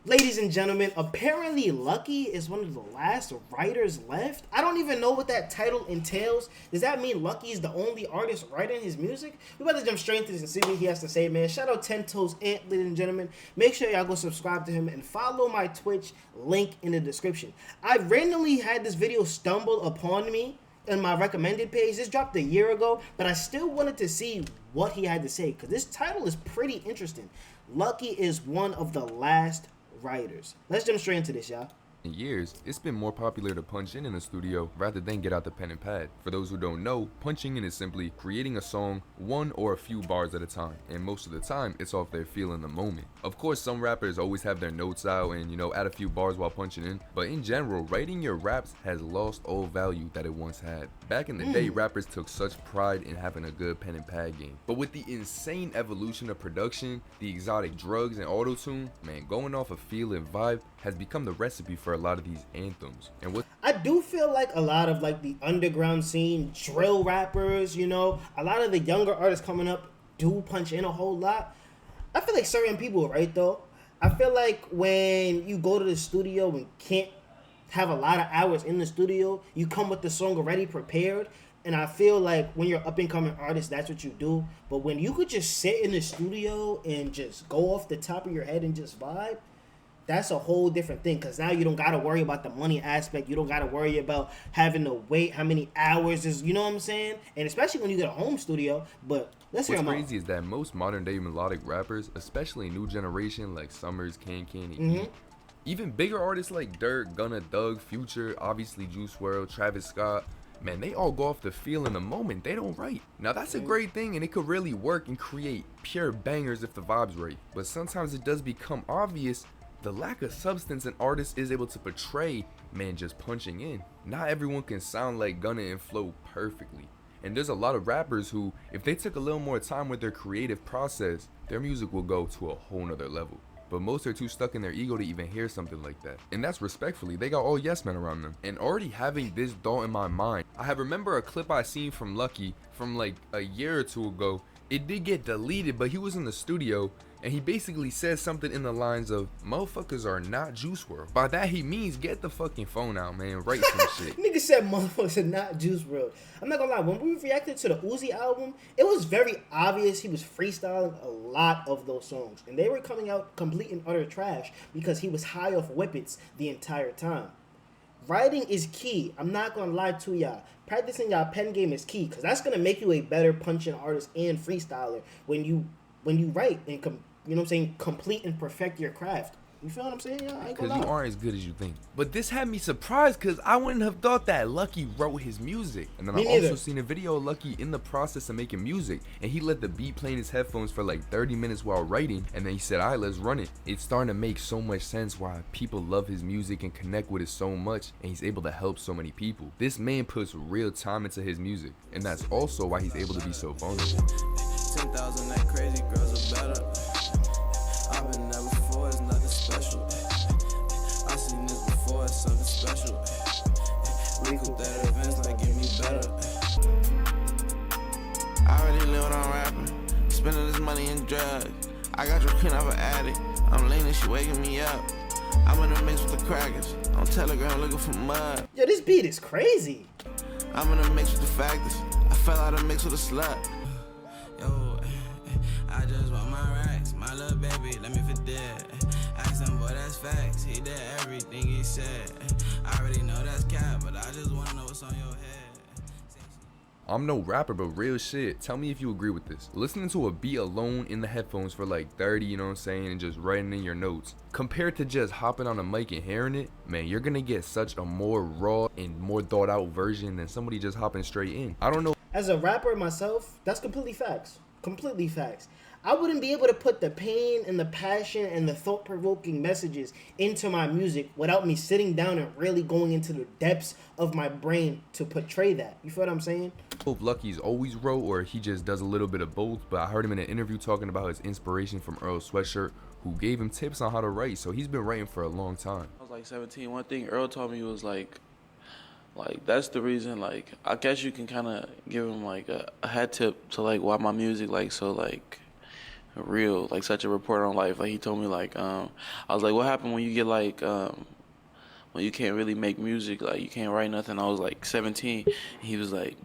Ladies and gentlemen, apparently Lucki is one of the last writers left. I don't even know what that title entails. Does that mean Lucki is the only artist writing his music? We about to jump straight into this and see what he has to say, man. Shout out 10 Toes Ant, ladies and gentlemen. Make sure y'all go subscribe to him and follow my Twitch link in the description. I randomly had this video stumble upon me in my recommended page. This dropped a year ago, but I still wanted to see what he had to say because this title is pretty interesting. Lucki is one of the last writers. Let's jump straight into this, y'all. In years, it's been more popular to punch in the studio rather than get out the pen and pad. For those who don't know, punching in is simply creating a song one or a few bars at a time, and most of the time it's off their feel in the moment. Of course, some rappers always have their notes out and add a few bars while punching in, but in general, writing your raps has lost all value that it once had. Back in the day, rappers took such pride in having a good pen and pad game, but with the insane evolution of production, the exotic drugs and auto-tune, man, going off a feel and vibe has become the recipe for a lot of these anthems. And what I do feel like a lot of like the underground scene, drill rappers, a lot of the younger artists coming up do punch in a whole lot. I feel like certain people, right though? I feel like when you go to the studio and can't have a lot of hours in the studio, you come with the song already prepared. And I feel like when you're up and coming artist, that's what you do. But when you could just sit in the studio and just go off the top of your head and just vibe, that's a whole different thing, because now you don't got to worry about the money aspect. You don't got to worry about having to wait how many hours is, you know what I'm saying? And especially when you get a home studio. But let's hear What's them out. crazy is that most modern day melodic rappers, especially new generation like Summers, Can, and E, even bigger artists like Dirt, Gunna, Doug, Future, obviously Juice WRLD, Travis Scott, man, they all go off the feel in the moment. They don't write. Now that's a great thing, and it could really work and create pure bangers if the vibe's right. But sometimes it does become obvious the lack of substance an artist is able to portray, man, just punching in. Not everyone can sound like Gunna and flow perfectly. And there's a lot of rappers who, if they took a little more time with their creative process, their music will go to a whole nother level. But most are too stuck in their ego to even hear something like that. And that's respectfully, they got all yes men around them. And already having this thought in my mind, I have remember a clip I seen from Lucki from like a year or two ago. It did get deleted, but he was in the studio and he basically said something in the lines of, motherfuckers are not Juice WRLD. By that he means get the fucking phone out, man, write some shit. Nigga said motherfuckers are not Juice WRLD. I'm not gonna lie, when we reacted to the Uzi album, it was very obvious he was freestyling a lot of those songs. And they were coming out complete and utter trash because he was high off whippets the entire time. Writing is key. I'm not gonna lie to y'all. Practicing y'all pen game is key, because that's gonna make you a better punching artist and freestyler when you write and complete and perfect your craft. You feel what I'm saying? Yeah, because you aren't as good as you think. But this had me surprised because I wouldn't have thought that Lucki wrote his music. And then I also seen a video of Lucki in the process of making music, and he let the beat play in his headphones for like 30 minutes while writing, and then he said, alright, let's run it. It's starting to make so much sense why people love his music and connect with it so much, and he's able to help so many people. This man puts real time into his music, and that's also why he's able to be so vulnerable. 10,000 like crazy girls are better. I've been there before, it's nothing special. I seen this before, it's something special. We could that events like give me better. I already live on rapping, spending this money in drugs. I got your pin of an addict, I'm leaning, she waking me up. I'm in the mix with the crackers, on Telegram looking for mud. Yo, this beat is crazy. I'm in the mix with the factors, I fell out of mix with a slut. Yo, I just want my racks, my little baby, let me for dead. Ask him, boy, that's facts, he did everything he said. I already know that's cap, but I just wanna know what's on your head. I'm no rapper, but real shit, tell me if you agree with this. Listening to a beat alone in the headphones for like 30, you know what I'm saying, and just writing in your notes, compared to just hopping on a mic and hearing it, man, you're gonna get such a more raw and more thought out version than somebody just hopping straight in. I don't know. As a rapper myself, that's completely facts. Completely facts. I wouldn't be able to put the pain and the passion and the thought-provoking messages into my music without me sitting down and really going into the depths of my brain to portray that. You feel what I'm saying? If Lucki's always wrote or he just does a little bit of both, but I heard him in an interview talking about his inspiration from Earl Sweatshirt, who gave him tips on how to write, so he's been writing for a long time. I was like 17. One thing Earl told me was like that's the reason, like, I guess you can kind of give him like a hat tip to like why my music like so like real, like such a report on life. Like he told me like I was like, what happened when you get like when you can't really make music, like you can't write nothing? I was like 17. He was like,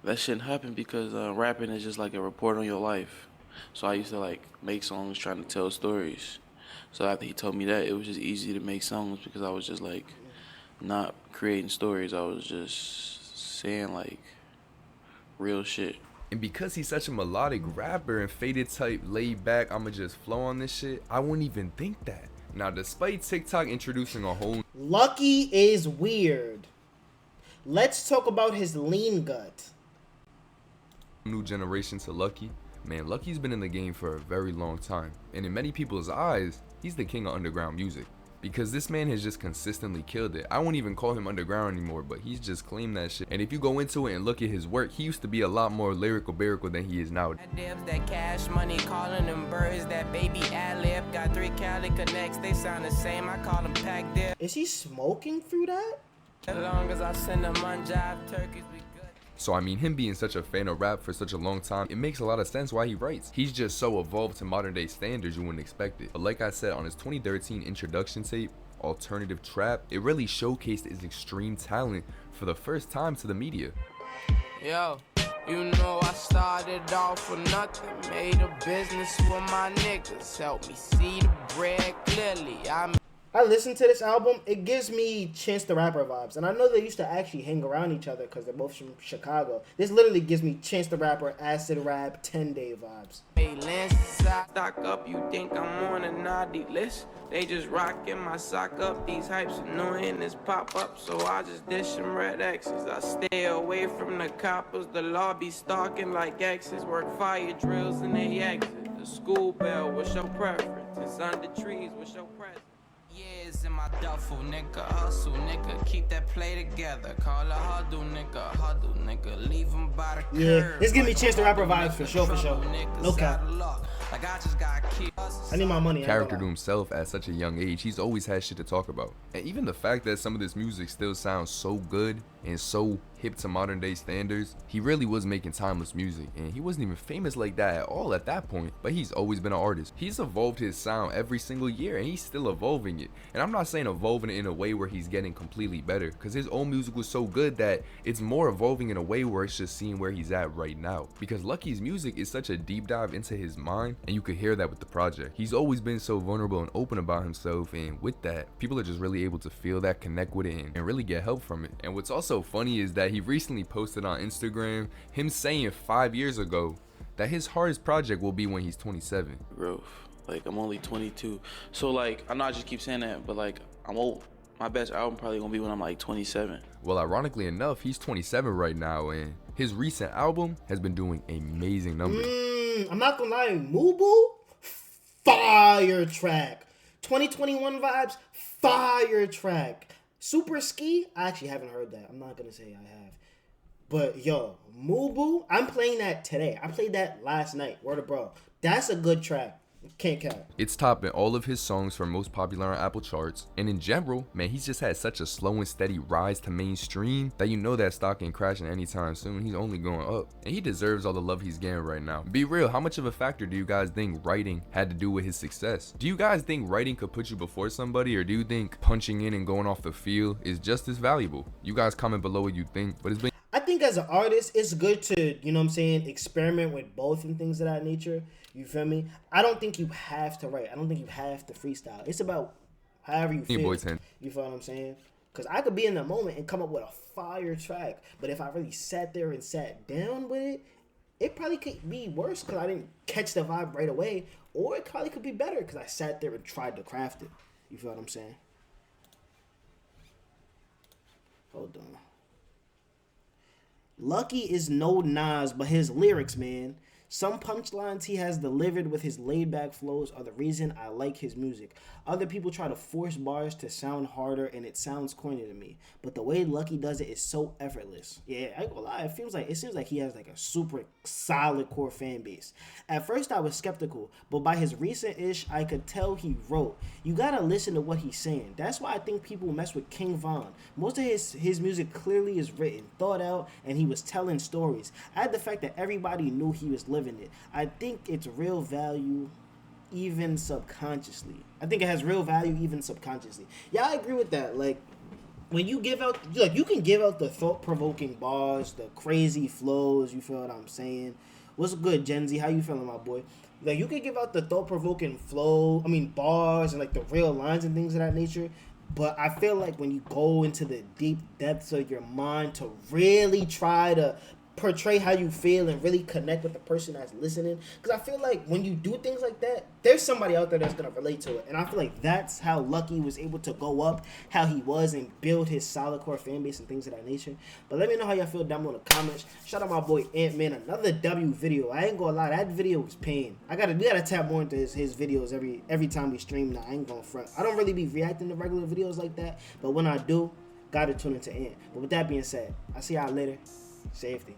that shouldn't happen because rapping is just like a report on your life. So I used to like make songs trying to tell stories. So after he told me that, it was just easy to make songs because I was just like not creating stories. I was just saying like real shit. And because he's such a melodic rapper and faded type, laid back, I'ma just flow on this shit, I wouldn't even think that. Now, despite TikTok introducing a whole Lucki is weird. Let's talk about his lean gut. new generation to Lucki, man, Lucki's been in the game for a very long time. And in many people's eyes, he's the king of underground music. Because this man has just consistently killed it. I won't even call him underground anymore, but he's just claimed that shit. And if you go into it and look at his work, he used to be a lot more lyrical than he is now. That dibs, that cash money, calling them birds, that baby ad-lib. Got 3 Cali connects, they sound the same, I call them pack dip. Is he smoking through that? As long as I send them unjive turkeys, we good. So I mean, him being such a fan of rap for such a long time, it makes a lot of sense why he writes. He's just so evolved to modern day standards you wouldn't expect it. But like I said, on his 2013 introduction tape, Alternative Trap, it really showcased his extreme talent for the first time to the media. Yo, you know I started off with nothing, made a business with my niggas, help me see the bread clearly. I listened to this album. It gives me Chance the Rapper vibes. And I know they used to actually hang around each other because they're both from Chicago. This literally gives me Chance the Rapper, acid rap, 10-day vibes. Hey, Lance, stock up, you think I'm on a naughty list? They just rocking my sock up. These hypes annoying as pop up, so I just dish them red X's. I stay away from the coppers. The law be stalking like X's. Work fire drills and they exit. The school bell, what's your preference? It's under trees, what's your presence? Years in my duffel, nigga, hustle, nigga, keep that play together. Call a huddle, nigga, leave him by the curb. This give me Chance the Rapper vibes for sure. No cap. Like I just got killed. I need my money. Character to himself at such a young age, he's always had shit to talk about. And even the fact that some of this music still sounds so good and so hip to modern day standards, he really was making timeless music. And he wasn't even famous like that at all at that point, but he's always been an artist. He's evolved his sound every single year and he's still evolving it. And I'm not saying evolving it in a way where he's getting completely better, because his old music was so good that it's more evolving in a way where it's just seeing where he's at right now. Because Lucki's music is such a deep dive into his mind, and you could hear that with the project. He's always been so vulnerable and open about himself, and with that, people are just really able to feel that, connect with it, and really get help from it. And what's also funny is that he recently posted on Instagram him saying 5 years ago that his hardest project will be when he's 27. Growth. Like I'm only 22, so like I know I just keep saying that, but like I'm old. My best album probably gonna be when I'm like 27. Well, ironically enough, he's 27 right now, and his recent album has been doing amazing numbers. I'm not gonna lie, Mubu, fire track. 2021 vibes, fire track. Super Ski, I actually haven't heard that. I'm not gonna say I have. But yo, Mubu, I'm playing that today. I played that last night. Word of bro. That's a good track. Can't count. It's topping all of his songs for most popular on Apple charts, and in general, man, he's just had such a slow and steady rise to mainstream that you know that stock ain't crashing anytime soon. He's only going up, and he deserves all the love he's getting right now. Be real, how much of a factor do you guys think writing had to do with his success? Do you guys think writing could put you before somebody, or do you think punching in and going off the field is just as valuable? You guys comment below what you think, but it's been I think as an artist, it's good to, you know what I'm saying, experiment with both and things of that nature. You feel me? I don't think you have to write. I don't think you have to freestyle. It's about however you feel. You feel what I'm saying? Because I could be in the moment and come up with a fire track. But if I really sat there and sat down with it, it probably could be worse because I didn't catch the vibe right away. Or it probably could be better because I sat there and tried to craft it. You feel what I'm saying? Hold on. Lucki is no Nas, but his lyrics, man. Some punchlines he has delivered with his laid-back flows are the reason I like his music. Other people try to force bars to sound harder, and it sounds corny to me. But the way Lucki does it is so effortless. Yeah, I ain't gonna lie, it seems like he has like a super solid core fan base. At first, I was skeptical, but by his recent-ish, I could tell he wrote. You gotta listen to what he's saying. That's why I think people mess with King Von. Most of his music clearly is written, thought out, and he was telling stories. Add the fact that everybody knew he was living it. I think it's real value even subconsciously. I think it has real value even subconsciously. Yeah, I agree with that. Like, when you give out, like, you can give out the thought-provoking bars, the crazy flows, you feel what I'm saying? What's good, Gen Z? How you feeling, my boy? Like, you can give out the thought-provoking bars, and, like, the real lines and things of that nature, but I feel like when you go into the deep depths of your mind to really try to portray how you feel and really connect with the person that's listening, because I feel like when you do things like that, there's somebody out there that's going to relate to it, and I feel like that's how Lucki was able to go up, how he was, and build his solid core fan base and things of that nature. But let me know how y'all feel down below in the comments. Shout out my boy Ant-Man, another W video. I ain't gonna lie, that video was pain. We gotta tap more into his videos every time we stream now. I ain't gonna front. I don't really be reacting to regular videos like that, but when I do, gotta tune into Ant. But with that being said, I'll see y'all later. Safety.